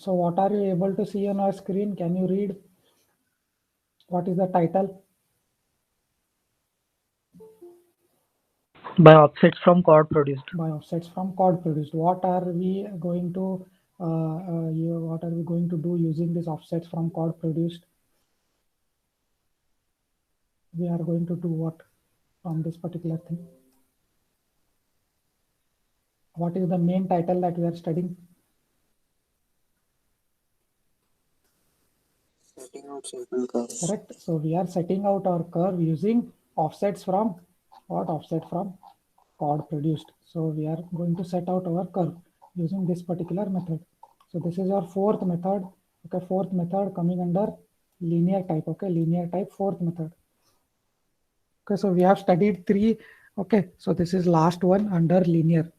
So what are you able to see on our screen? Can you read? What is the title? By offsets from chord produced. By offsets from chord produced. What are we going to what are we going to do using these offsets from chord produced? We are going to do what from this particular thing? What is the main title that we are studying? Setting out simple curves. Correct. So we are setting out our curve using offsets from what? Offset from chord produced. So we are going to set out our curve using this particular method. So this is our fourth method. Okay, fourth method coming under linear type. Okay, linear type, fourth method. Okay, so we have studied three. Okay, so this is last one under linear.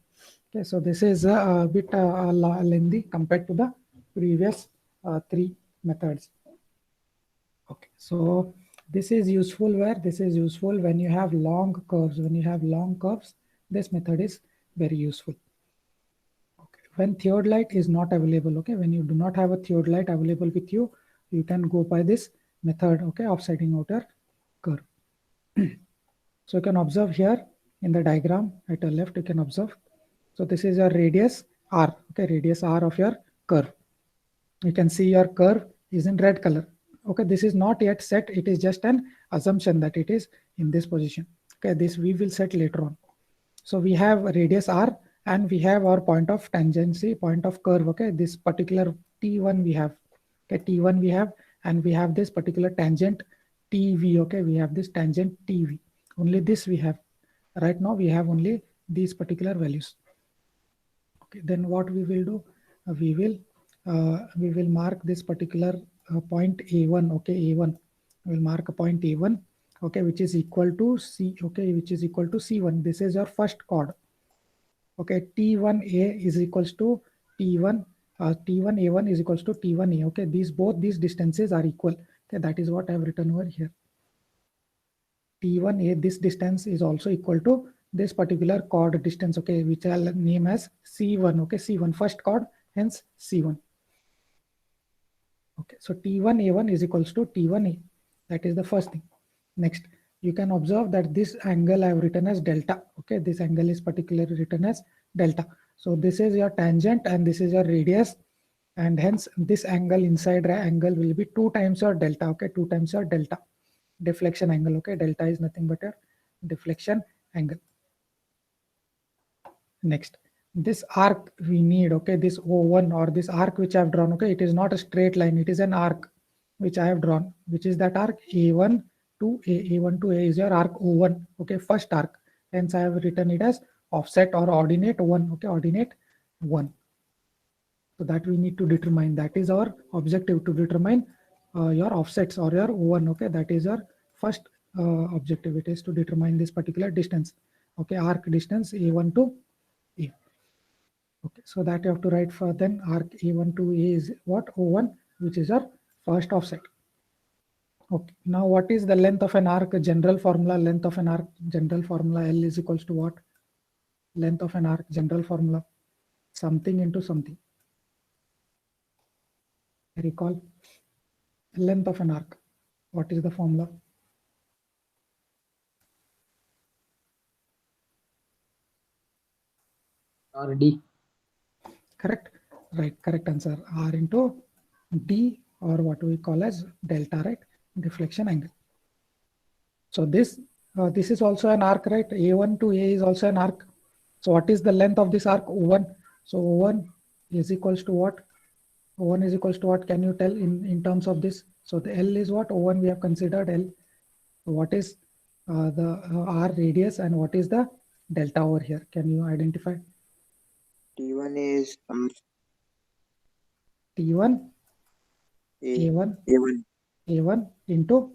Okay, so this is a bit lengthy compared to the previous three methods. Okay, so this is useful where? This is useful when you have long curves. When you have long curves, this method is very useful. Okay. When theodolite is not available, okay, when you do not have a theodolite available with you, you can go by this method, okay, of setting out your curve. So you can observe here in the diagram at the left, you can observe. So this is your radius R, okay, radius R of your curve. You can see your curve is in red color. Okay, this is not yet set. It is just an assumption that it is in this position. Okay, this we will set later on. So we have radius R and we have our point of tangency, point of curve. Okay, this particular T1 we have. Okay, T1 we have, and we have this particular tangent TV. Okay, we have this tangent TV. Only this we have. Right now we have only these particular values. Okay, then what we will do? We will mark this particular point A1. Okay, A1. We'll mark a point A1. Okay, which is equal to C. Okay, which is equal to C1. This is your first chord. Okay, T1A is equals to T1. T1A1 is equals to T1A. Okay, both these distances are equal. Okay, that is what I have written over here. T1A, this distance is also equal to this particular chord distance, okay, which I'll name as C1, okay, C1, first chord, hence C1. Okay, so T1A1 is equals to T1A. That is the first thing. Next, you can observe that this angle I have written as delta. Okay, this angle is particularly written as delta. So this is your tangent and this is your radius, and hence this angle inside angle will be 2 times your delta. Okay, 2 times your delta deflection angle. Okay, delta is nothing but a deflection angle. Next, this arc we need, okay, this O1 or this arc which I have drawn, okay, it is not a straight line, it is an arc which I have drawn, which is that arc A1 to A. A1 to A is your arc O1, okay, first arc. Hence I have written it as offset or ordinate 1, okay, ordinate 1. So that we need to determine. That is our objective, to determine your offsets or your O1. Okay, that is your first objective. It is to determine this particular distance. Okay, arc distance A1 to A. Okay, so that you have to write for then arc A1 to A is what? O1, which is our first offset. Okay, now what is the length of an arc? General formula, length of an arc, general formula L is equals to what? Length of an arc, general formula, something into something. Recall length of an arc. What is the formula? RD. Correct. Right. Correct answer. R into D, or what we call as delta, right? Deflection angle. So this is also an arc, right? A1 to A is also an arc. So what is the length of this arc? O1. So O1 is equals to what? O1 is equals to what? Can you tell in terms of this? So the L is what? O1 we have considered L. So what is the R radius and what is the delta over here? Can you identify? T1 is T1 A, A1 A1 A1 into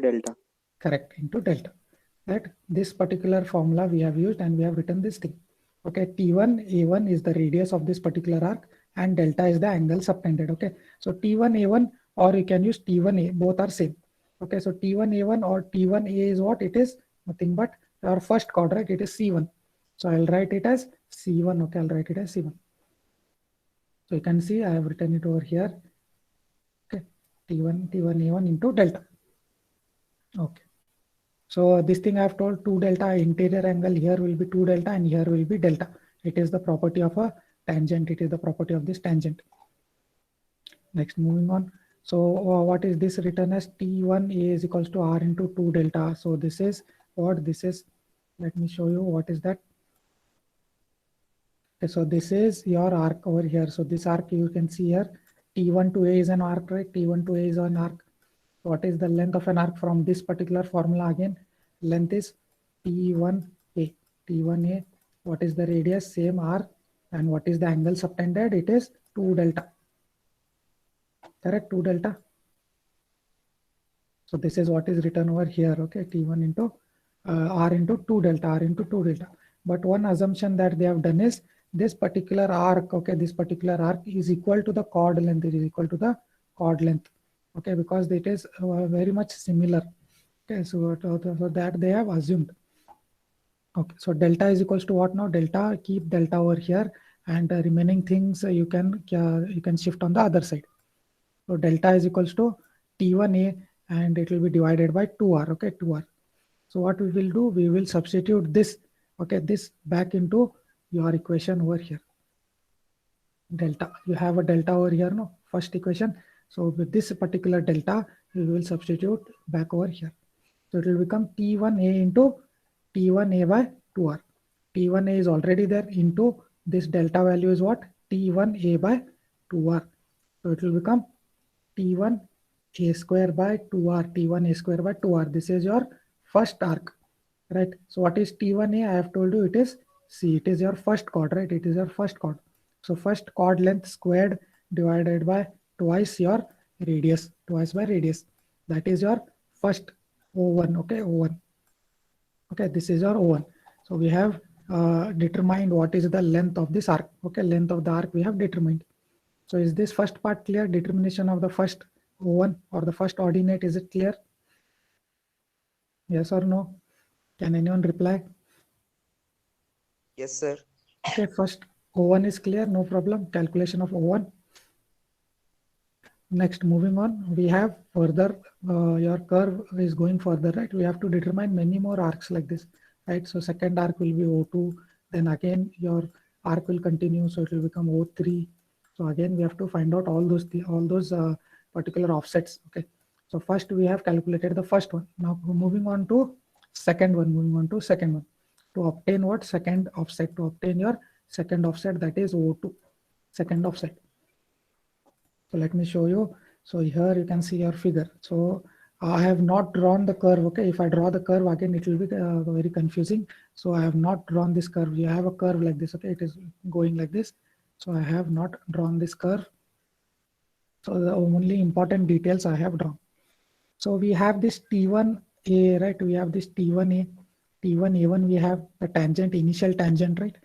delta. correct, into delta. That this particular formula we have used and we have written this thing. Okay, T1 A1 is the radius of this particular arc and delta is the angle subtended. Okay, so T1 A1 or you can use T1 A, both are same. Okay, so T1 A1 or T1 A is what? It is nothing but our first chord, right? It is C1. So I'll write it as C1. Okay, I'll write it as C1. So you can see I have written it over here. Okay, T1 A1 into delta. Okay. So this thing I have told 2 delta interior angle here will be 2 delta and here will be delta. It is the property of a tangent. It is the property of this tangent. Next, moving on. So what is this written as? T1A is equals to R into 2 delta. So this is what this is. Let me show you what is that. Okay, so this is your arc over here. So this arc you can see here. T1 to A is an arc, right? T1 to A is an arc. What is the length of an arc from this particular formula again? Length is T1A. T1A. What is the radius? Same R. And what is the angle subtended? It is 2 delta. Correct? 2 delta. So this is what is written over here. Okay, T1 into R into 2 delta. R into 2 delta. But one assumption that they have done is this particular arc. Okay, this particular arc is equal to the chord length. It is equal to the chord length. Okay, because it is very much similar. Okay, so that they have assumed. Okay, so delta is equals to what now? Delta, keep delta over here, and remaining things you can shift on the other side. So delta is equals to T1A, and it will be divided by 2R. Okay, 2R. So what we will do? We will substitute this. Okay, this back into your equation over here. Delta. You have a delta over here, no? First equation. So with this particular delta, we will substitute back over here. So it will become T1A into T1A by 2R. T1A is already there into this delta value is what? T1A by 2R. So it will become T1A square by 2R. T1A square by 2R. This is your first arc, right? So what is T1A? I have told you it is C. It is your first chord, right? It is your first chord. So first chord length squared divided by twice your radius, twice by radius. That is your first O1. Okay, O1. Okay, this is your O1. So we have determined what is the length of this arc. Okay, length of the arc we have determined. So is this first part clear? Determination of the first O1 or the first ordinate, is it clear? Yes or no? Can anyone reply? Yes, sir. Okay, first O1 is clear, no problem. Calculation of O1. Next, moving on, we have further, your curve is going further, right? We have to determine many more arcs like this, right? So second arc will be O2, then again your arc will continue, so it will become O3. So again, we have to find out all those particular offsets, okay? So first we have calculated the first one. Now moving on to second one, To obtain what? Second offset, to obtain your second offset, that is O2, second offset. So let me show you. So here you can see your figure. So I have not drawn the curve. Okay, if I draw the curve again, it will be very confusing. So I have not drawn this curve. You have a curve like this. Okay, it is going like this. So I have not drawn this curve. So the only important details I have drawn. So we have this T1A, right? We have this T1A, T1A1. We have the tangent, initial tangent, right?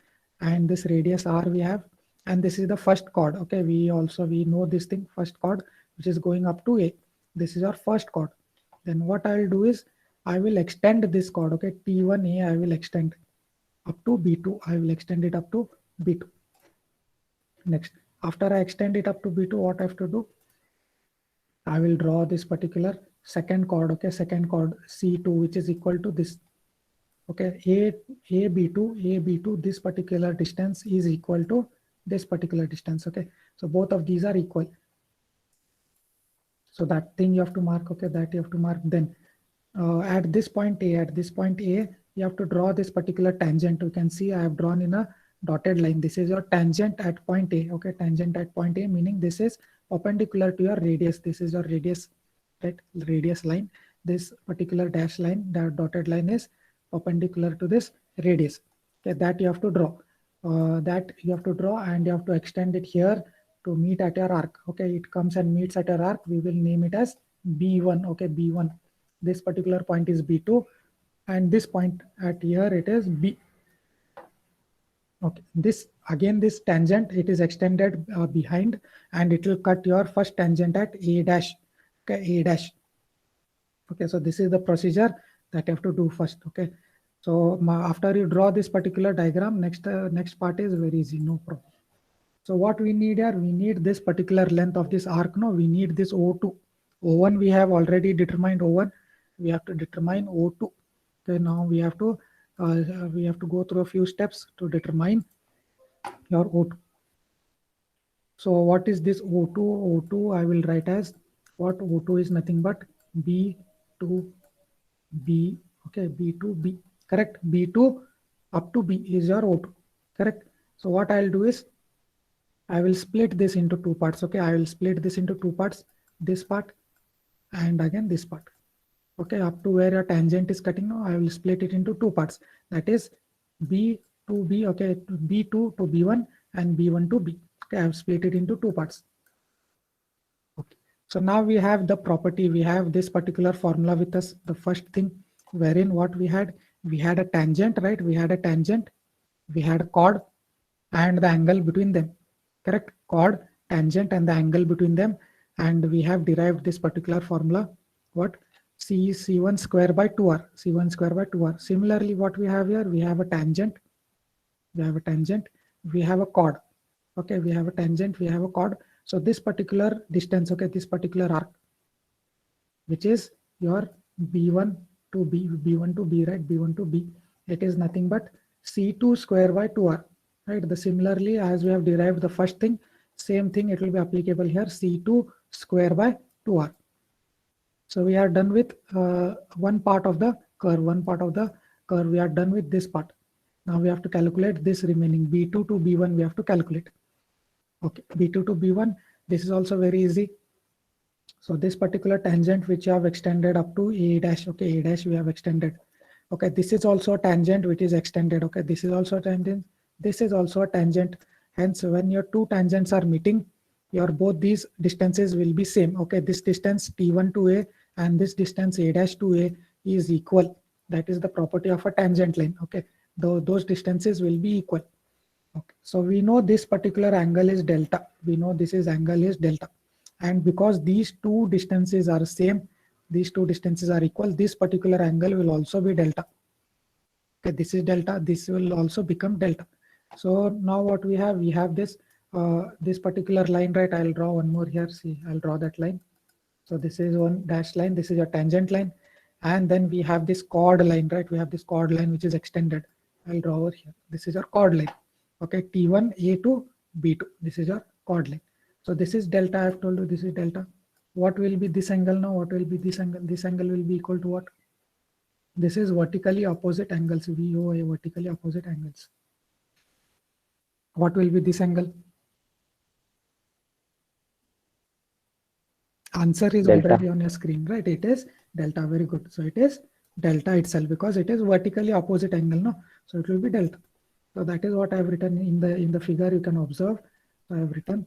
And this radius R we have, and this is the first chord. Okay, we know this thing, first chord, which is going up to A. This is our first chord. Then what I will do is I will extend this chord. Okay, T1A I will extend up to B2. I will extend it up to B2. Next, after I extend it up to B2, what I have to do? I will draw this particular second chord. Okay, second chord C2, which is equal to this. Okay, AB2, this particular distance is equal to this particular distance. Okay, so both of these are equal. So that thing you have to mark. Okay, that you have to mark. Then at this point A, you have to draw this particular tangent. You can see I have drawn in a dotted line. This is your tangent at point A. Okay, tangent at point A, meaning this is perpendicular to your radius. This is your radius, right? Radius line. This particular dash line, that dotted line, is perpendicular to this radius. Okay, that you have to draw. And you have to extend it here to meet at your arc. Okay, it comes and meets at your arc. We will name it as B1. Okay, B1. This particular point is B2, and this point at here it is B. Okay, this tangent, it is extended behind, and it will cut your first tangent at A dash. Okay, A dash. Okay, so this is the procedure that you have to do first. Okay, so after you draw this particular diagram, next part is very easy, no problem. So what we need here, we need this particular length of this arc. No, we need this O2. O1 we have already determined O1. We have to determine O2. Okay, now we have to go through a few steps to determine your O2. So what is this O2? O2 I will write as what? O2 is nothing but B2B. Okay, B2B. Correct. B2 up to B is your O2. Correct. So what I'll do is I will split this into two parts. Okay, I will split this into two parts. This part and again this part. Okay, up to where your tangent is cutting now, I will split it into two parts. That is B to B. Okay, B2 to B1 and B1 to B. Okay, I have split it into two parts. Okay, so now we have the property. We have this particular formula with us. The first thing, wherein what we had a tangent, right? We had a tangent, we had a chord, and the angle between them. Correct? Chord, tangent, and the angle between them. And we have derived this particular formula. What? C1 square by 2r. C1 square by 2r. Similarly, what we have here, we have a tangent. We have a tangent. We have a chord. Okay, we have a tangent. We have a chord. So this particular distance, okay, this particular arc, which is your B1 to B, B1 to B, right? B1 to B. It is nothing but C2 square by 2r. Right, the similarly as we have derived the first thing, same thing it will be applicable here, C2 square by 2r. So we are done with one part of the curve. We are done with this part. Now we have to calculate this remaining B2 to B1. We have to calculate. Okay, B2 to B1. This is also very easy. So this particular tangent which you have extended up to A dash. Okay, A dash we have extended. Okay, this is also a tangent which is extended. Okay, this is also a tangent. This is also a tangent. Hence, when your two tangents are meeting, your both these distances will be same. Okay, this distance T1 to A and this distance A dash to A is equal. That is the property of a tangent line. Okay, those distances will be equal. Okay, so we know this particular angle is delta. We know this is angle is delta. And because these two distances are same, these two distances are equal, this particular angle will also be delta. Okay, this is delta. This will also become delta. So now what we have this this particular line, right? I'll draw one more here. See, I'll draw that line. So this is one dashed line. This is a tangent line, and then we have this chord line, right? We have this chord line which is extended. I'll draw over here. This is our chord line. Okay, T1 A to B2. This is your chord line. So this is delta. I've told you this is delta. What will be this angle now? What will be this angle? This angle will be equal to what? This is vertically opposite angles. VOA, vertically opposite angles. What will be this angle? Answer is Delta. already on your screen, right? It is delta. Very good. So it is delta itself because it is vertically opposite angle, no? So it will be delta. So that is what I have written in the figure. You can observe. So I have written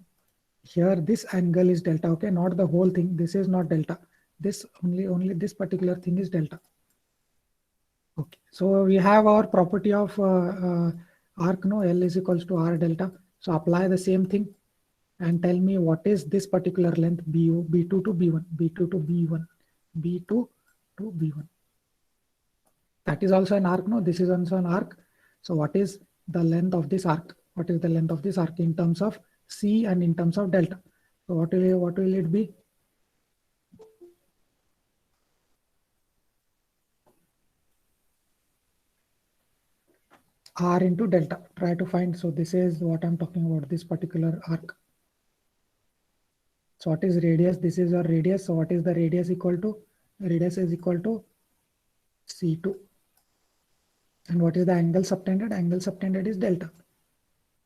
here this angle is delta. Okay, not the whole thing. This is not delta. This only this particular thing is delta. Okay, so we have our property of arc, no, L is equals to R delta. So apply the same thing and tell me what is this particular length B2 to B1, B2 to B1, B2 to B1. That is also an arc, no, this is also an arc. So what is the length of this arc? What is the length of this arc in terms of C and in terms of delta? So what will it be? R into delta. Try to find. So this is what I'm talking about, this particular arc. So what is radius? This is your radius. So what is the radius equal to? Radius is equal to C2. And what is the angle subtended? Angle subtended is delta.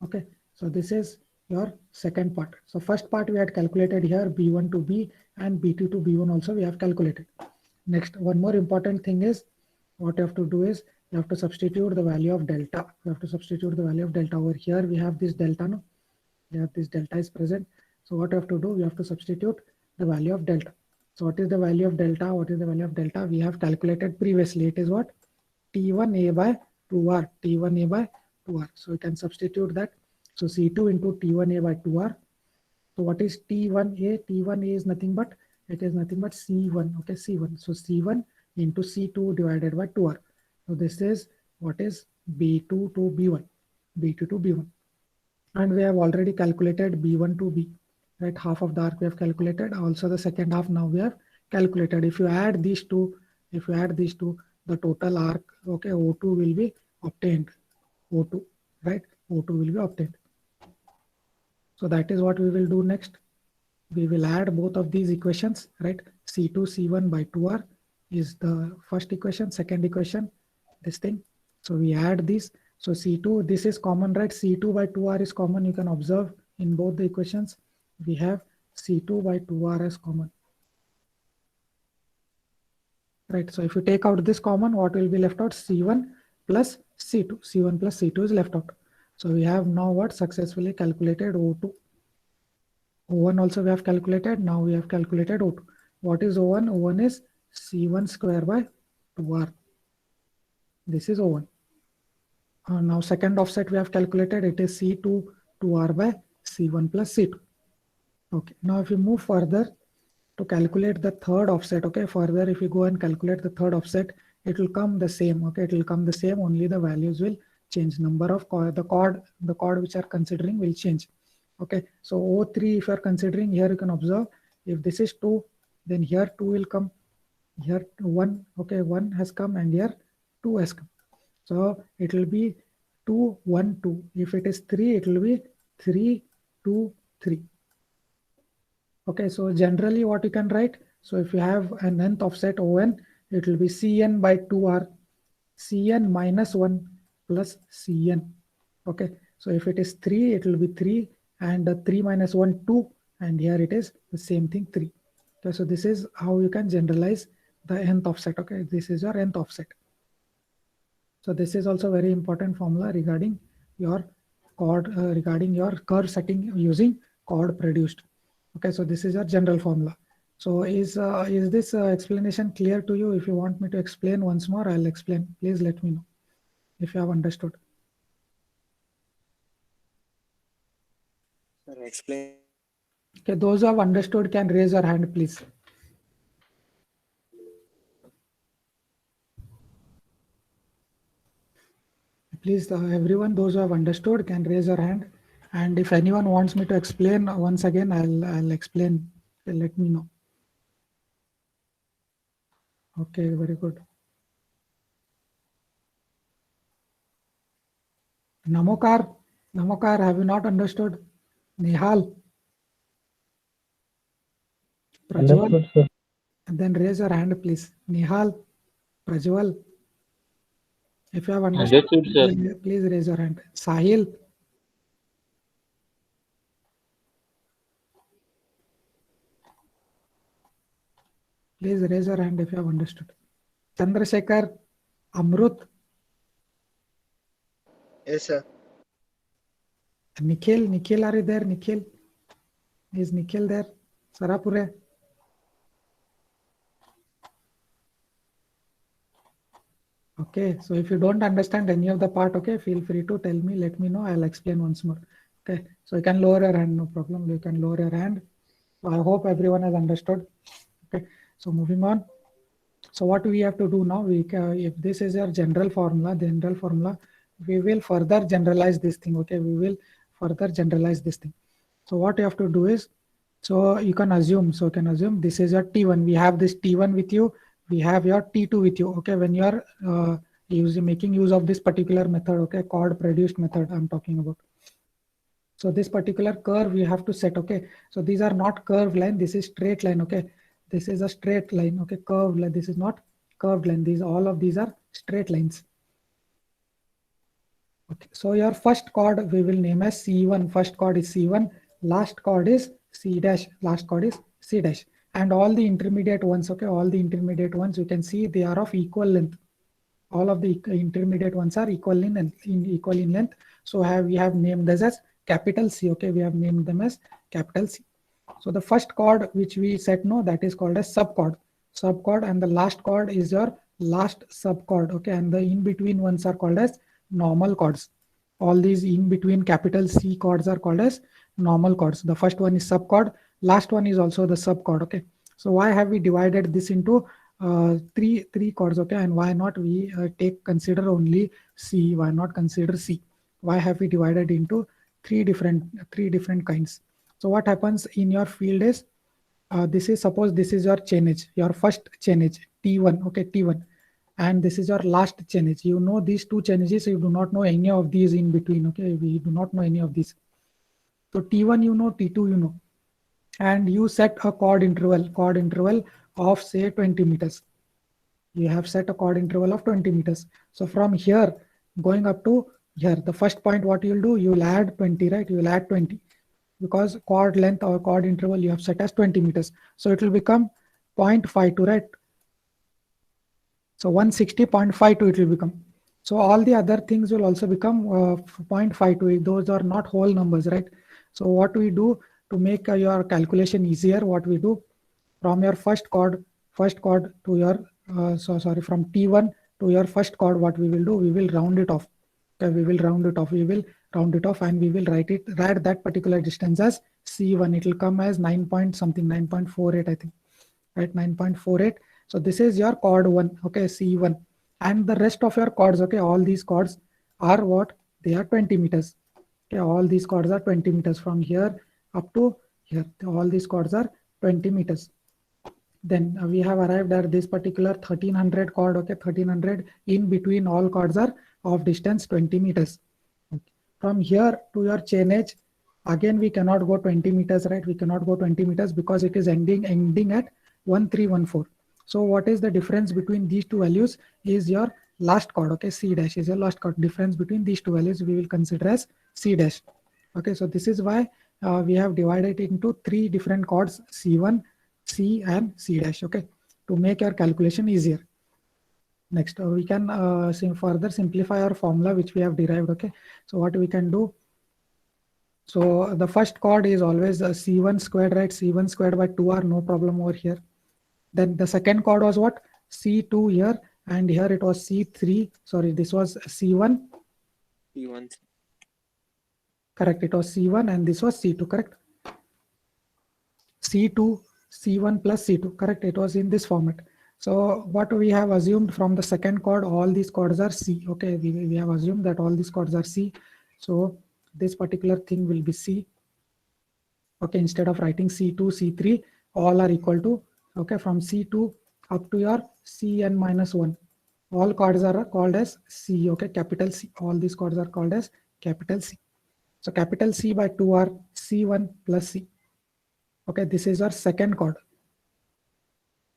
Okay. So this is your second part. So first part we had calculated here, B1 to B and B2 to B1 also we have calculated. Next, one more important thing is what you have to do is you have to substitute the value of delta. You have to substitute the value of delta. Over here we have this delta, no? We have this delta is present. So what you have to do, we have to substitute the value of delta. So what is the value of delta? What is the value of delta? We have calculated previously. It is what? T1A by 2R. T1A by 2R. So you can substitute that. So C2 into T1A by 2R. So what is T1A? T1A is nothing but, it is nothing but C1. Okay, C1. So C1 into C2 divided by 2R. So this is what is B2 to B1. B2 to B1. And we have already calculated B1 to B, right? Half of the arc we have calculated. Also the second half now we have calculated. If you add these two, the total arc, okay, O2 will be obtained. O2, right? O2 will be obtained. So that is what we will do next. We will add both of these equations, right? C2 C1 by 2R is the first equation, second equation, this thing. So we add this. So C2, this is common, right? C2 by 2R is common. You can observe in both the equations, we have C2 by 2R as common. Right, so if you take out this common, what will be left out? C1 plus C2. C1 plus C2 is left out. So we have now what? Successfully calculated O2. O1 also we have calculated. Now we have calculated O2. What is O1? O1 is C1 square by 2R. This is O1. Now second offset we have calculated. It is C2 2R by C1 plus C2. Okay. Now if we move further to calculate the third offset, okay, further if you go and calculate the third offset, it will come the same. Okay, it will come the same. Only the values will change. Number of the chord which are considering will change. Okay, so O3 if you are considering, here you can observe if this is 2, then here 2 will come, here 1, okay, 1 has come, and here 2 has come. So it will be 2 1 2. If it is 3, it will be 3 2 3. Okay, so generally what you can write, so if you have an nth offset On, it will be Cn by 2R, Cn minus 1 plus Cn. Okay, so if it is 3, it will be 3, and 3 minus 1, 2, and here it is the same thing, 3. Okay, so this is how you can generalize the nth offset. Okay, this is your nth offset. So this is also very important formula regarding your chord, regarding your curve setting using chord produced. Okay, so this is your general formula. So is this explanation clear to you? If you want me to explain once more, I'll explain. Please let me know if you have understood. Sir, explain. Okay, those who have understood can raise your hand, please. Please, everyone, those who have understood can raise your hand. And if anyone wants me to explain once again, I'll explain. Let me know. Okay, very good. Namokar, have you not understood? Nihal, Prajwal, Understood, sir. then raise your hand, please. Nihal, Prajwal, if you have understood, Understood, sir. please raise your hand. Sahil, please raise your hand if you have understood. Chandrasekhar, Amrut, Yes, sir. Nikhil, are you there? Nikhil, is Nikhil there? Sarapure. Okay, so if you don't understand any of the part, okay, feel free to tell me, let me know, I'll explain once more. Okay, so you can lower your hand, no problem, you can lower your hand. So I hope everyone has understood. Okay, so moving on. So what we have to do now, if this is your general formula, we will further generalize this thing. Okay, we will further generalize this thing. So what you have to do is, so you can assume, this is your T1. We have this T1 with you. We have your T2 with you. Okay, when you are making use of this particular method, okay, chord produced method I'm talking about. So this particular curve we have to set. Okay, so these are not curved line. This is straight line. Okay, this is a straight line. Okay, curved line. This is not curved line. All of these are straight lines. Okay, so your first chord we will name as C1. First chord is C1. Last chord is C dash. Last chord is C dash. And all the intermediate ones, okay, all the intermediate ones, you can see they are of equal length. All of the intermediate ones are equal in length. So we have named this as capital C. Okay, we have named them as capital C. So the first chord which we set now, that is called as subchord. And the last chord is your last subchord. Okay, and the in between ones are called as normal chords. All these in between capital C chords are called as normal chords. The first one is subchord, last one is also the subchord. Okay, so why have we divided this into three chords? Okay, and why not we consider only C? Why not consider C? Why have we divided into three different kinds. So what happens in your field is, this is, suppose this is your chainage, your first chainage T1, okay, T1, and this is your last chainage. You know these two chainages, you do not know any of these in between, okay, we do not know any of these. So T1 you know, T2 you know, and you set a chord interval of say 20 meters. You have set a chord interval of 20 meters. So from here going up to here, the first point, what you'll do, you will add 20, right? You will add 20 because chord length or chord interval you have set as 20 meters. So it will become 0.52, right? So 160.52 it will become. So all the other things will also become 0.52. Those are not whole numbers, right? So what we do to make your calculation easier, what we do, from your first chord to your from T1 to your first chord, what we will do, we will round it off. Okay, we will round it off. We will round it off and we will write that particular distance as C1. It will come as 9 point something, 9.48, I think, right? 9.48. So this is your chord 1, okay, C1. And the rest of your chords, okay, all these chords are what? They are 20 meters. Okay, all these chords are 20 meters from here up to here. All these chords are 20 meters. Then we have arrived at this particular 1300 chord, okay, 1300. In between all chords are of distance 20 meters. Okay. From here to your chainage, again we cannot go 20 meters, right? We cannot go 20 meters because it is ending at 1314. So what is the difference between these two values is your last chord, okay, C dash is your last chord. Difference between these two values we will consider as C dash. Okay, so this is why we have divided it into three different chords, C1, C and C dash, okay, to make your calculation easier. Next, we can further simplify our formula which we have derived, okay. So what we can do, so the first chord is always C1 squared, right? C1 squared by 2R, no problem over here. Then the second chord was what? C2 here, and here it was C3, sorry, this was C1. C1. Correct, it was C1 and this was C2, correct? C2, C1 plus C2, correct? It was in this format. So what we have assumed from the second chord, all these chords are C, okay? We have assumed that all these chords are C. So this particular thing will be C. Okay, instead of writing C2, C3, all are equal to, okay, from C2 up to your Cn minus 1. All chords are called as C, okay, capital C. All these chords are called as capital C. So capital C by 2 are C1 plus C. Okay, this is our second chord.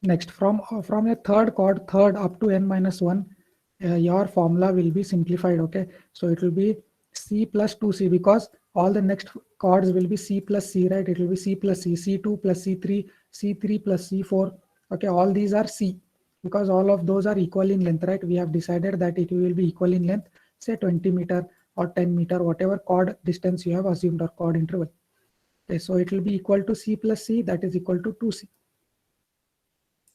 Next, from a third chord, third up to n minus 1, your formula will be simplified, okay. So it will be C plus 2C because all the next chords will be C plus C, right? It will be C plus C, C2 plus C3, C3 plus C4. Okay, all these are C because all of those are equal in length, right? We have decided that it will be equal in length, say 20 meter or 10 meter, whatever chord distance you have assumed or chord interval. Okay, so it will be equal to C plus C, that is equal to 2C.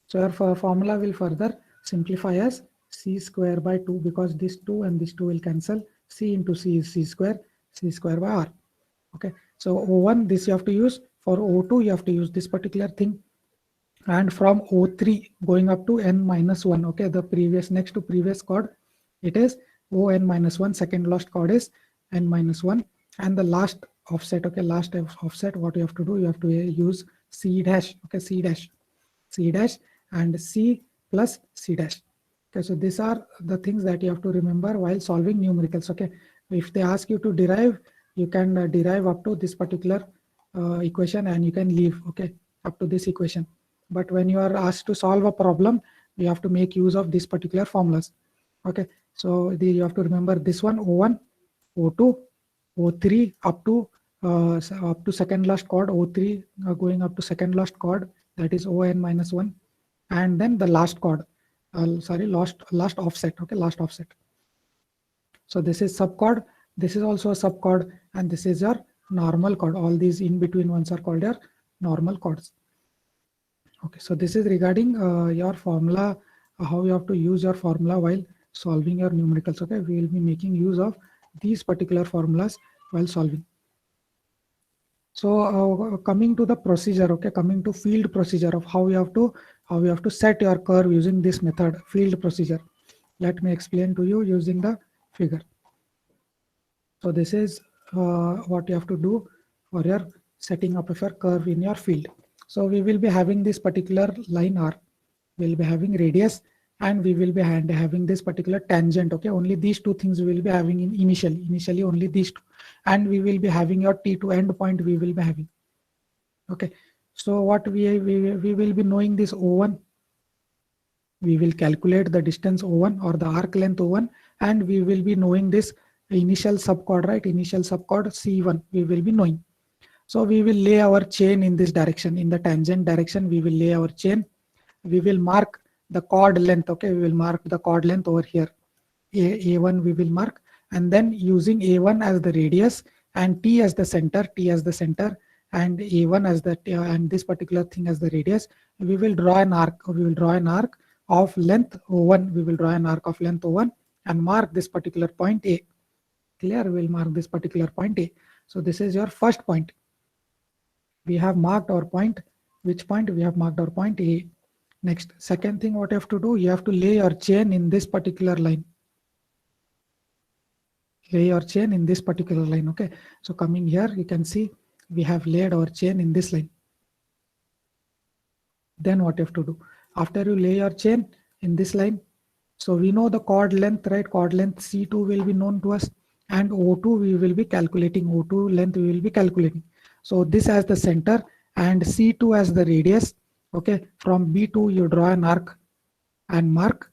So our formula will further simplify as C square by 2 because this 2 and this 2 will cancel. C into C is C square by R. Okay, so O1 this you have to use. For O2 you have to use this particular thing. And from O3 going up to n minus 1, okay, the previous, next to previous chord, it is On minus 1, second last chord is n minus 1, and the last offset, okay, last offset, what you have to do, you have to use C dash, okay, C dash and C plus C dash. Okay, so these are the things that you have to remember while solving numericals, okay. If they ask you to derive, you can derive up to this particular equation and you can leave, okay, up to this equation. But when you are asked to solve a problem, you have to make use of this particular formulas. Okay, so you have to remember this one, O1, O2, O3 up to second last chord, O3 going up to second last chord, that is On minus 1, and then the last chord, last offset, okay, last offset. So this is subchord, this is also a subchord, and this is your normal chord. All these in between ones are called your normal chords. Okay, so this is regarding your formula, how you have to use your formula while solving your numericals. Okay, we will be making use of these particular formulas while solving. So coming to the procedure, okay, coming to field procedure of how you have to set your curve using this method, field procedure. Let me explain to you using the figure. So this is what you have to do for your setting up of your curve in your field. So we will be having this particular line R, we'll be having radius, and we will be having this particular tangent. Okay, only these two things we will be having in initially only these two, and we will be having your T2 end point we will be having. Okay, so what we will be knowing this O1, we will calculate the distance O1 or the arc length O1, and we will be knowing this initial subchord, right? Initial subchord C1 we will be knowing. So we will lay our chain in this direction, in the tangent direction we will lay our chain. We will mark the chord length. Okay, we will mark the chord length over here. A1 we will mark, and then using A1 as the radius and T as the center, and A1 as the and this particular thing as the radius, we will draw an arc. We will draw an arc of length O1. We will draw an arc of length O1 and mark this particular point A. Clear? We will mark this particular point A. So this is your first point. We have marked our point. Which point? We have marked our point A. Next, second thing what you have to do, you have to lay your chain in this particular line. Lay your chain in this particular line. Okay, so coming here you can see we have laid our chain in this line. Then what you have to do, after you lay your chain in this line, so we know the chord length, right? Chord length C2 will be known to us, and O2 we will be calculating. O2 length we will be calculating. So this as the center and C2 as the radius. Okay, from B2 you draw an arc and mark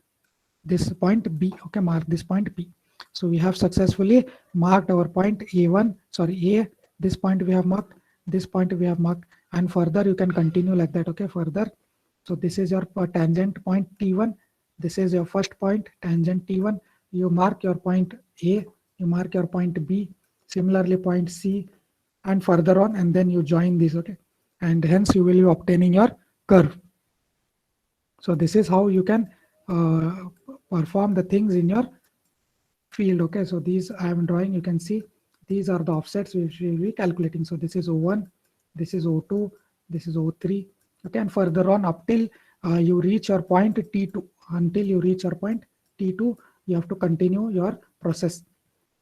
this point B. Okay, mark this point B. So we have successfully marked our point A1, sorry A. This point we have marked, this point we have marked, and further you can continue like that. Okay, further. So this is your tangent point T1. This is your first point, tangent T1. You mark your point A, you mark your point B, similarly point C, and further on, and then you join these. Okay, and hence you will be obtaining your curve. So this is how you can perform the things in your field. Okay, so these I am drawing, you can see these are the offsets which we will be calculating. So this is O1, this is O2, this is O3. Okay, and further on up till you reach your point T2. Until you reach your point T2, you have to continue your process.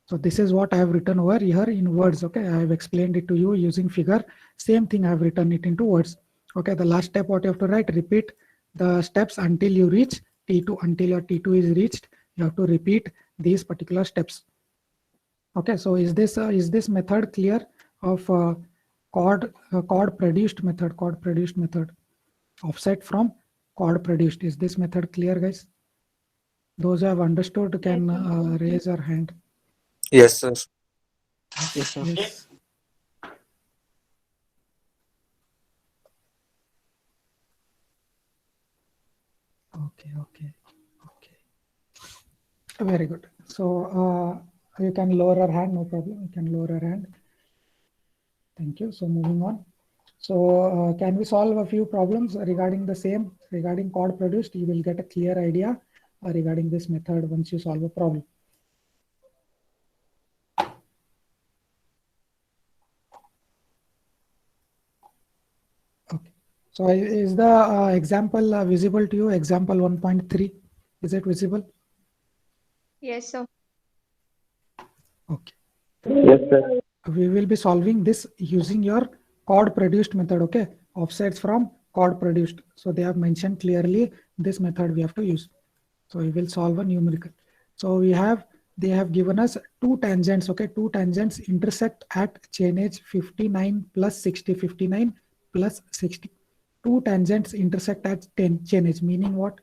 So this is what I have written over here in words. Okay, I have explained it to you using figure. Same thing I have written it into words. Okay, the last step what you have to write, repeat the steps until you reach T2. Until your T2 is reached, you have to repeat these particular steps. Okay, so is this method clear of chord produced method, offset from chord produced? Is this method clear, guys? Those who have understood can raise your hand. Yes, sir. Yes, sir. Yes. Okay. Very good. So you can lower your hand, no problem. You can lower your hand. Thank you. So moving on. So can we solve a few problems regarding the same, regarding chord produced? You will get a clear idea regarding this method once you solve a problem. Okay. So is the example visible to you? Example 1.3, is it visible? Yes, sir. Okay. Yes, sir. We will be solving this using your chord produced method. Okay, offsets from chord produced. So they have mentioned clearly this method we have to use. So we will solve a numerical. So they have given us two tangents. Okay, two tangents intersect at chain edge 59 plus 60, 59 plus 60. Two tangents intersect at chain edge, meaning what?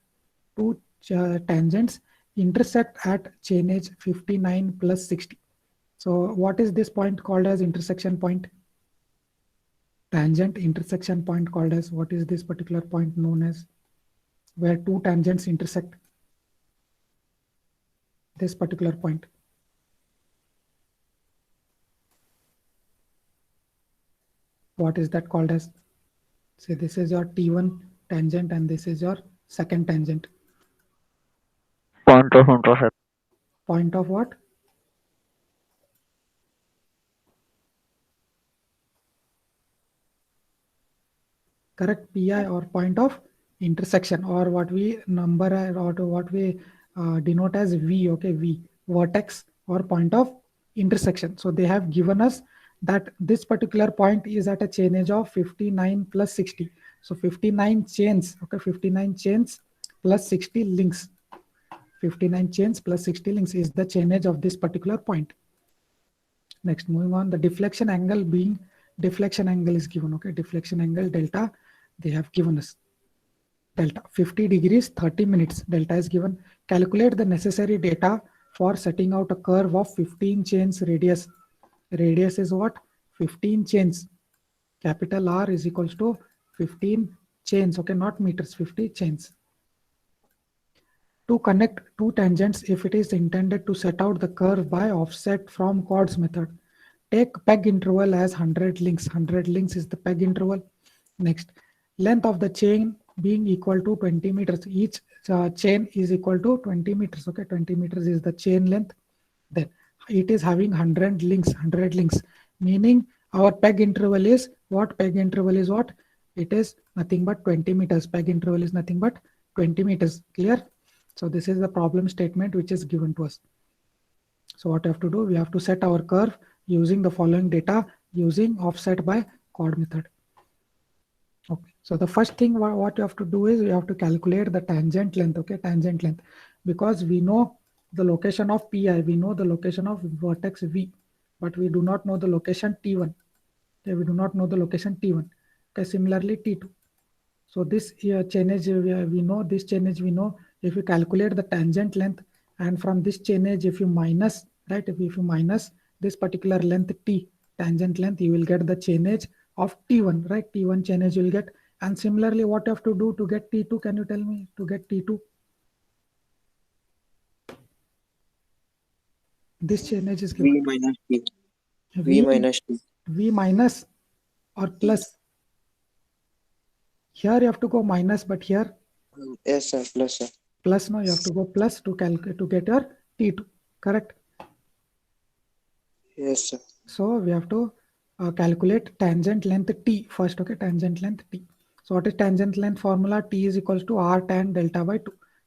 Two tangents intersect at chain edge 59 plus 60. So what is this point called as intersection point? Tangent intersection point called as, what is this particular point known as? Where two tangents intersect. This particular point. What is that called as? Say this is your T1 tangent and this is your second tangent. Point of intercept. Point of what? Correct, PI, or point of intersection, or what we number or what we denote as V. Okay, V, vertex or point of intersection. So they have given us that this particular point is at a chain edge of 59 plus 60. So 59 chains, okay, 59 chains plus 60 links. 59 chains plus 60 links is the chain edge of this particular point. Next, moving on, the deflection angle is given, okay, deflection angle delta, they have given us delta 50 degrees 30 minutes, delta is given. Calculate the necessary data for setting out a curve of 15 chains radius. Radius is what? 15 chains. Capital R is equals to 15 chains, okay, not meters, 50 chains. To connect two tangents if it is intended to set out the curve by offset from chords method. Take peg interval as 100 links. 100 links is the peg interval. Next, length of the chain being equal to 20 meters. Each chain is equal to 20 meters. Okay, 20 meters is the chain length. Then it is having 100 links. 100 links, meaning our peg interval is what? Peg interval is what? It is nothing but 20 meters. Peg interval is nothing but 20 meters. Clear? So this is the problem statement which is given to us. So what we have to do? We have to set our curve using the following data using offset by chord method. Okay. So the first thing what you have to do is you have to calculate the tangent length. Okay, tangent length, because we know the location of Pi, we know the location of vertex V, but we do not know the location T1. Okay, we do not know the location T1. Okay, similarly T2. So this chain edge we know, this chain edge we know. If you calculate the tangent length, and from this chain edge if you minus, right, if you minus this particular length T, tangent length, you will get the chain edge of T1, right? T1 chain edge you will get. And similarly, what you have to do to get T2? Can you tell me to get T2? This chain edge is given. V minus T. V minus T. V minus or plus? Here you have to go minus, but here? Yes, sir. Plus, sir. Plus, no, you have to go plus to calculate to get your T2, correct? Yes, sir. So we have to calculate tangent length T first, okay, tangent length T. So what is tangent length formula? T is equals to R tan delta by 2.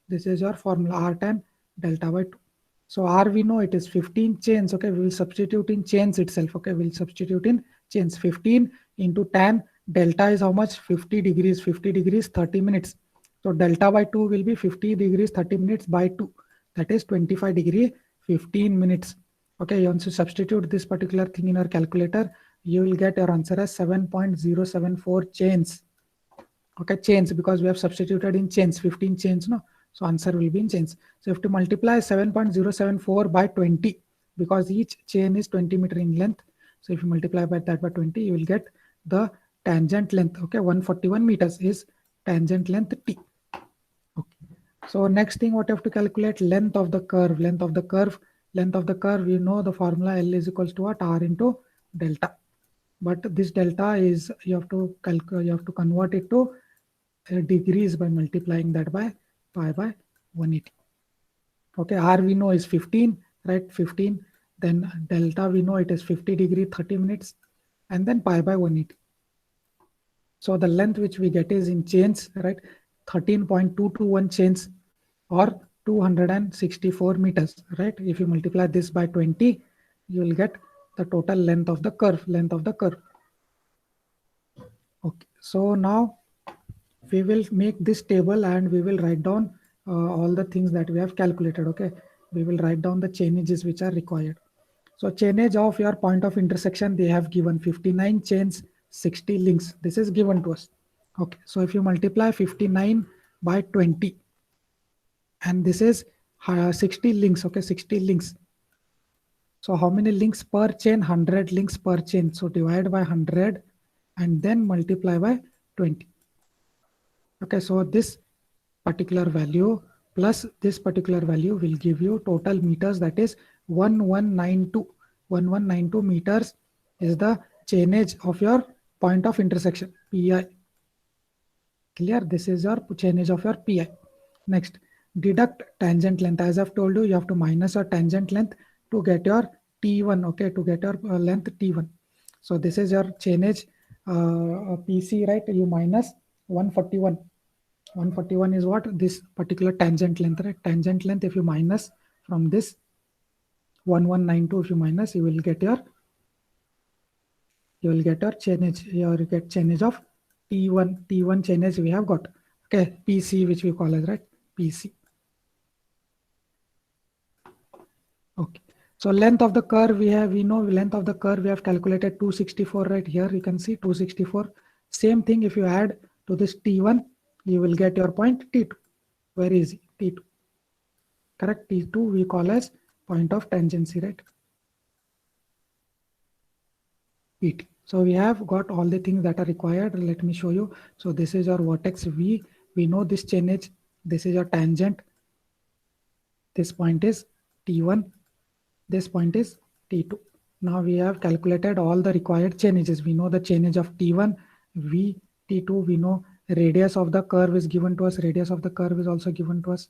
This is your formula, R tan delta by 2. So R we know it is 15 chains, okay, we will substitute in chains itself, okay, we will substitute in chains. 15 into tan delta is how much? 50 degrees, 50 degrees 30 minutes. So delta by 2 will be 50 degrees 30 minutes by 2, that is 25 degree 15 minutes. Okay, once you substitute this particular thing in your calculator, you will get your answer as 7.074 chains. Okay, chains, because we have substituted in chains, 15 chains, no? So answer will be in chains. So you have to multiply 7.074 by 20, because each chain is 20 meter in length. So if you multiply by that by 20, you will get the tangent length. Okay, 141 meters is tangent length T. Okay. So next thing, what you have to calculate? Length of the curve. Length of the curve. Length of the curve, we know the formula L is equals to what? R into delta. But this delta is, you have to calculate, you have to convert it to degrees by multiplying that by pi by 180. Okay, R we know is 15, right? 15. Then delta we know it is 50 degree 30 minutes, and then pi by 180. So the length which we get is in chains, right? 13.221 chains, or 264 meters, right? If you multiply this by 20, you will get the total length of the curve, Okay, so now we will make this table and we will write down all the things that we have calculated, okay? We will write down the chain edges which are required. So chain edge of your point of intersection, they have given 59 chains, 60 links. This is given to us. Okay, so if you multiply 59 by 20, and this is 60 links, okay, 60 links. So how many links per chain? 100 links per chain. So divide by 100 and then multiply by 20. Okay, so this particular value plus this particular value will give you total meters, that is 1192. 1192 meters is the chain edge of your point of intersection, Pi. Clear? This is your chain edge of your Pi. Next, deduct tangent length. As I've told you, you have to minus your tangent length to get your T1, okay, to get your length T1. So this is your chain edge PC, right? You minus 141. 141 is what? This particular tangent length, right? Tangent length, if you minus from this 1192. If you minus, you will get your chainage. You get chainage of T1 chainage we have got. Okay, PC, which we call as, right, PC. Okay. So length of the curve we know length of the curve we have calculated 264 right here. You can see 264. Same thing if you add to this T1, you will get your point T2. Very easy. T2. Correct. T2 we call as point of tangency, right? PT. So we have got all the things that are required. Let me show you. So this is our vertex V. We know this chainage. This is your tangent. This point is T1. This point is T2. Now we have calculated all the required changes. We know the chainage of T1, V, T2. We know radius of the curve is given to us. Radius of the curve is also given to us.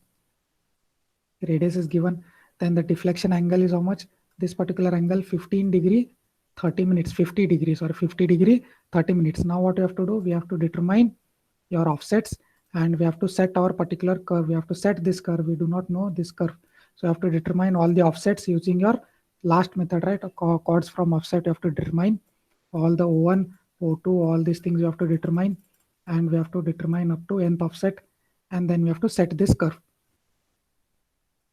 Radius is given. Then the deflection angle is how much? This particular angle 15 degree, 30 minutes, 50 degrees or 50 degree, 30 minutes. Now what we have to do? We have to determine your offsets and we have to set our particular curve. We have to set this curve. We do not know this curve. So you have to determine all the offsets using your last method, right? Chords from offset, you have to determine all the O1, O2, all these things you have to determine, and we have to determine up to nth offset, and then we have to set this curve.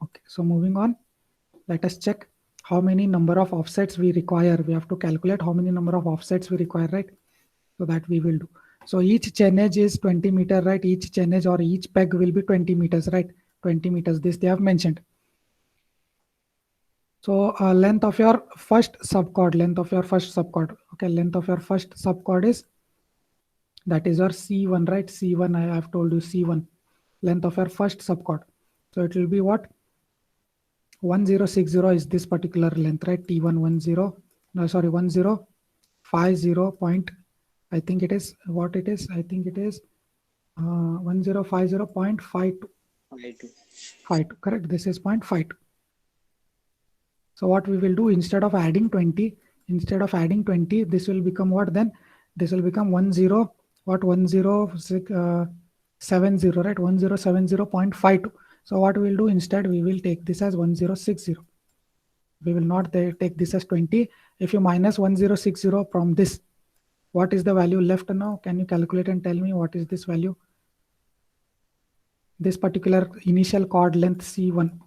Okay, so moving on, let us check how many number of offsets we require. We have to calculate how many number of offsets we require, right? So that we will do. So each chainage is 20 meter, right? Each chainage or each peg will be 20 meters, right? 20 meters, this they have mentioned. So length of your first subchord, okay, length of your first subchord is, that is your C1, right? C1, I have told you C1, length of your first subchord. So it will be what? 1060 is this particular length, right? T1 1050 point, I think it is what it is. I think it is 1050.52. 52, correct. This is 0.52. So what we will do, instead of adding 20, this will become what then? This will become 1070, right? 1070.52. So what we will do instead, we will take this as 1060. We will not take this as 20. If you minus 1060 from this, what is the value left now? Can you calculate and tell me what is this value? This particular initial chord length C1.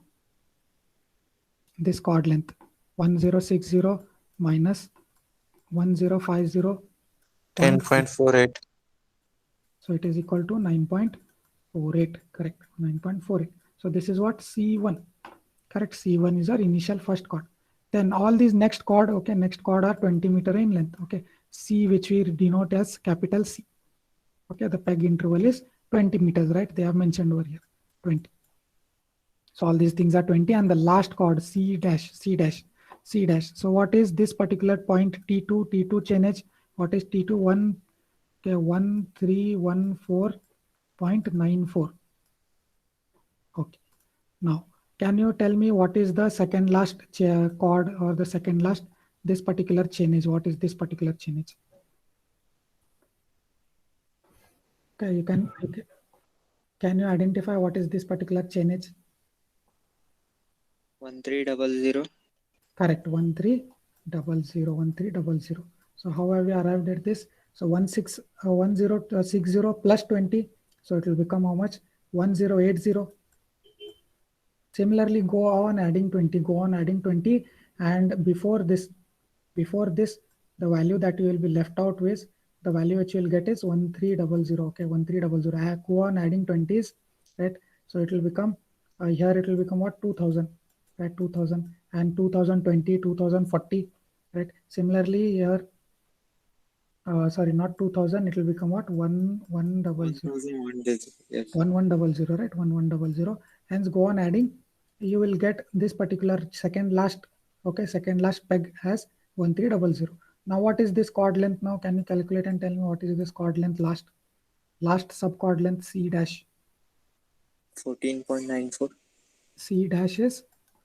This chord length 1060 minus 1050. 10.48. So it is equal to 9.48, correct? 9.48. So this is what C1, correct? C1 is our initial first chord. Then all these next chord, okay, next chord are 20 meter in length, okay? C, which we denote as capital C. Okay, the peg interval is 20 meters, right? They have mentioned over here, 20. So all these things are 20, and the last chord C dash. So what is this particular point T2 chainage? What is T2? 1314.94. Okay. Now, can you tell me what is the second last chord or the second last this particular chainage? What is this particular chainage? Okay, you can you identify what is this particular chainage? 1300. Correct, 1300. So how have we arrived at this? So 1060 plus 20. So it will become how much? 1080. Similarly, go on adding 20, and before this, the value that you will be left out with, the value which you will get is 1300. Okay, 1300. I go on adding 20s, right? So it will become here it will become what? 2000, right? 2000 and 2020, 2040, right? Similarly here, sorry, not 2000. It will become what? 1100. Yes. 1100, right? 1100. Hence, go on adding. You will get this particular second last peg as 1300. Now, what is this chord length now? Can you calculate and tell me what is this chord length last subchord length C dash? 14.94. C dash is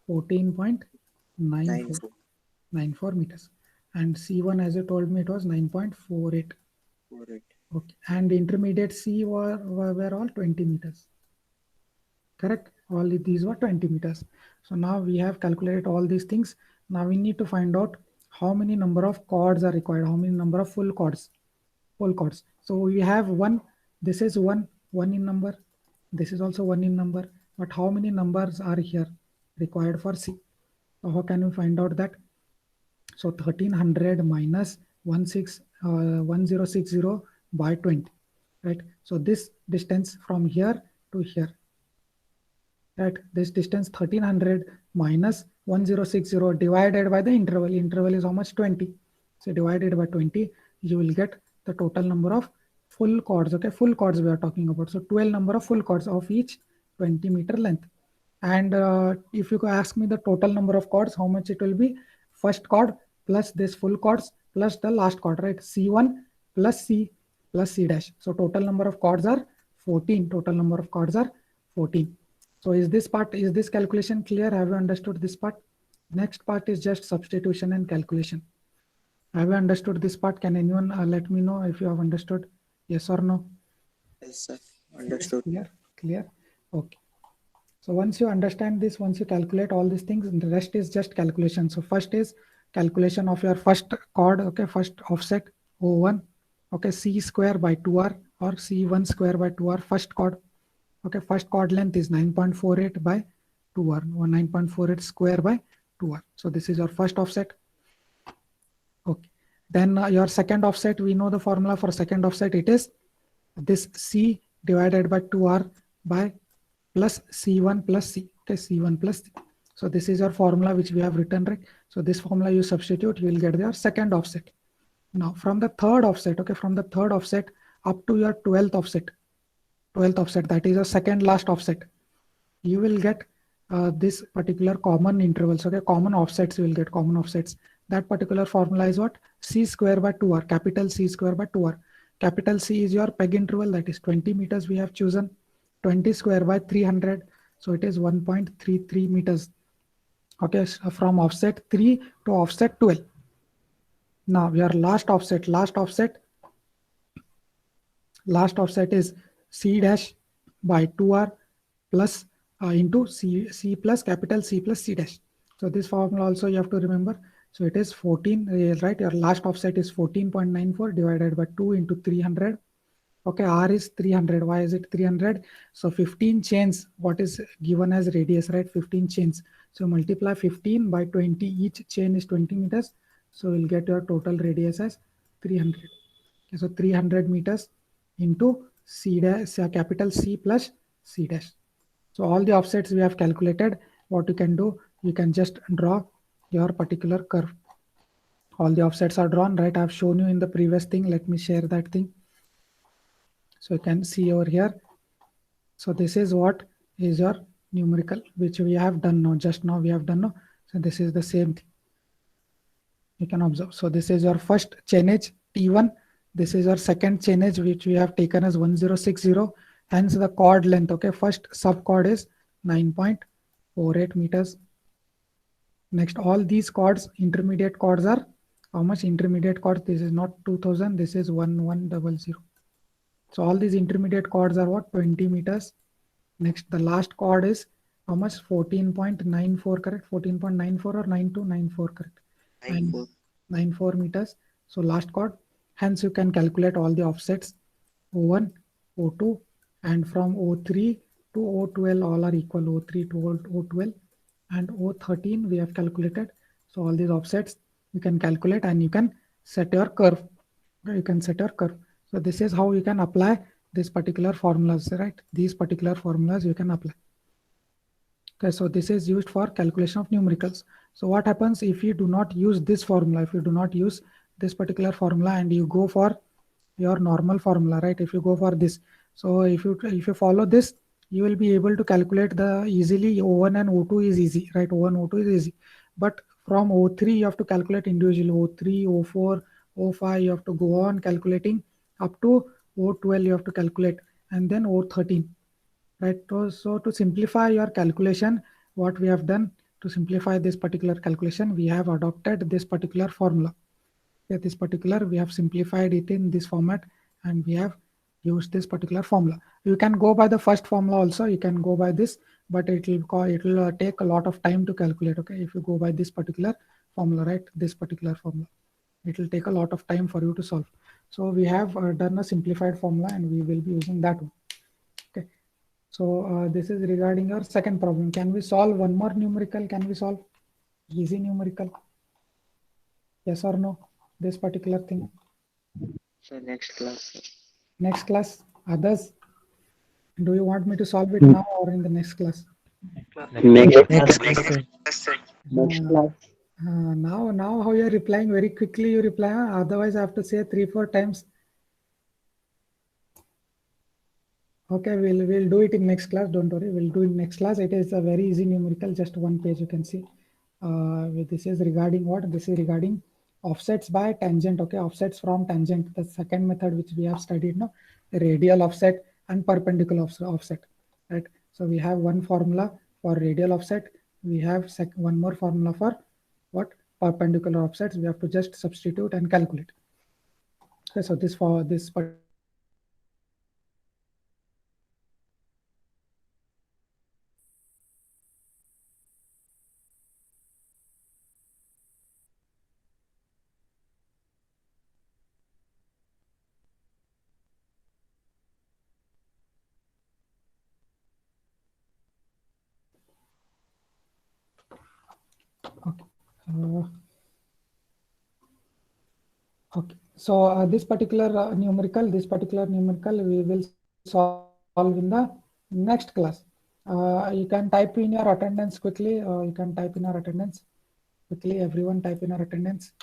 14.94 meters. And C1, as you told me, it was 9.48. Okay. And intermediate C were all 20 meters. Correct? all these were 20 meters. So now we have calculated all these things. Now we need to find out how many number of chords are required, how many number of full chords. So we have one, this is one in number, this is also one in number, but how many numbers are here required for C? So how can we find out that? So 1300 minus 1060 by 20, right? So this distance from here to here, right? This distance 1300 minus 1060 divided by the interval. Interval is how much? 20. So divided by 20, you will get the total number of full chords. Okay, full chords we are talking about. So 12 number of full chords of each 20 meter length. And if you ask me the total number of chords, how much it will be? First chord plus this full chords plus the last chord, right? C1 plus C plus C dash. So total number of chords are 14. Total number of chords are 14. So is this calculation clear? Have you understood this part? Next part is just substitution and calculation. Have you understood this part? Can anyone let me know if you have understood? Yes or no? Yes, sir. Understood. Clear. Okay. So once you understand this, once you calculate all these things, the rest is just calculation. So first is calculation of your first chord, okay, first offset O1, okay, C square by 2R or C1 square by 2R, first chord. Okay, first chord length is 9.48 by 2R, or 9.48 square by 2R. So this is your first offset. Okay, then your second offset, we know the formula for second offset. It is this C divided by 2R by plus C1 plus C. Okay, C1 plus C. So this is your formula which we have written, right? So this formula you substitute, you will get your second offset. Now from the third offset, okay, from the third offset up to your 12th offset, that is your second last offset, you will get this particular common intervals, okay, common offsets, you will get common offsets. That particular formula is what? C square by 2R, capital C square by 2R. Capital C is your peg interval, that is 20 meters we have chosen. 20 square by 300, so it is 1.33 meters. Okay, so from offset 3 to offset 12. Now your last offset is C dash by 2R plus into C plus capital C plus C dash. So this formula also you have to remember. So it is 14, right? Your last offset is 14.94 divided by 2 into 300. Okay, R is 300. Why is it 300? So 15 chains, what is given as radius, right? 15 chains. So multiply 15 by 20. Each chain is 20 meters. So we'll get your total radius as 300. Okay, so 300 meters into C dash, capital C plus C dash. So all the offsets we have calculated. What you can do, you can just draw your particular curve. All the offsets are drawn, right? I've shown you in the previous thing. Let me share that thing. So you can see over here. So this is what is your numerical, which we have done now. Just now we have done now. So this is the same thing. You can observe. So this is your first chainage T1. This is your second chainage, which we have taken as 1060. Hence the chord length. Okay, first sub chord is 9.48 meters. Next, all these chords, intermediate chords are how much? Intermediate chords. This is not 2000. This is 1100. So all these intermediate chords are what? 20 meters. Next, the last chord is how much? 14.94, correct? 14.94 or 9294, correct? 94 meters. So last chord. Hence you can calculate all the offsets. O1, O2, and from O3 to O12 all are equal. O3 to O12 and O13 we have calculated. So all these offsets you can calculate and you can set your curve. You can set your curve. So this is how you can apply this particular formulas, right? These particular formulas you can apply. Okay, so this is used for calculation of numericals. So what happens if you do not use this formula, if you do not use this particular formula and you go for your normal formula, right? If you go for this, so if you follow this, you will be able to calculate the easily. O1 and O2 is easy, right? O1, O2 is easy. But from O3 you have to calculate individually. O3, O4, O5 you have to go on calculating up to O12 you have to calculate, and then O13, right? So to simplify your calculation, what we have done to simplify this particular calculation, we have adopted this particular formula. Okay, this particular, we have simplified it in this format and we have used this particular formula. You can go by the first formula also. You can go by this but it will take a lot of time to calculate. Okay, if you go by this particular formula, right? This particular formula, it will take a lot of time for you to solve. So we have done a simplified formula, and we will be using that one. Okay. So this is regarding our second problem. Can we solve one more numerical? Can we solve easy numerical? Yes or no? This particular thing. So next class, sir. Next class. Others, do you want me to solve it now or in the next class? Next class, sir. Next Uh, class. now how you're replying very quickly, you reply, otherwise I have to say 3-4 times. Okay, we'll do it in next class, don't worry, we'll do it next class. It is a very easy numerical, just one page, you can see. This is regarding what? This is regarding offsets by tangent. Okay, offsets from tangent, the second method which we have studied now, radial offset and perpendicular offset, right? So we have one formula for radial offset, we have one more formula for what? Perpendicular offsets. We have to just substitute and calculate. Okay, so this for this particular okay. Okay, so this particular numerical, we will solve in the next class. You can type in your attendance quickly. You can type in your attendance quickly. Everyone type in your attendance.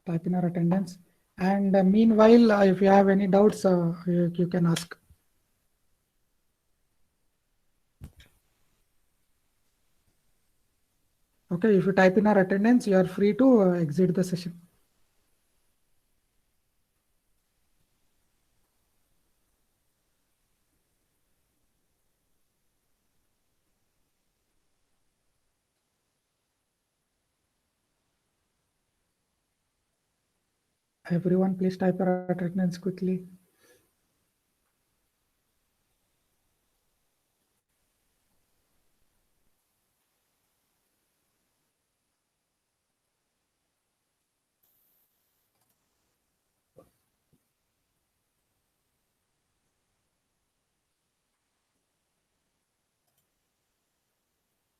Type in your attendance. And meanwhile, if you have any doubts, you can ask. Okay, if you type in our attendance, you are free to exit the session. Everyone, please type your attendance quickly.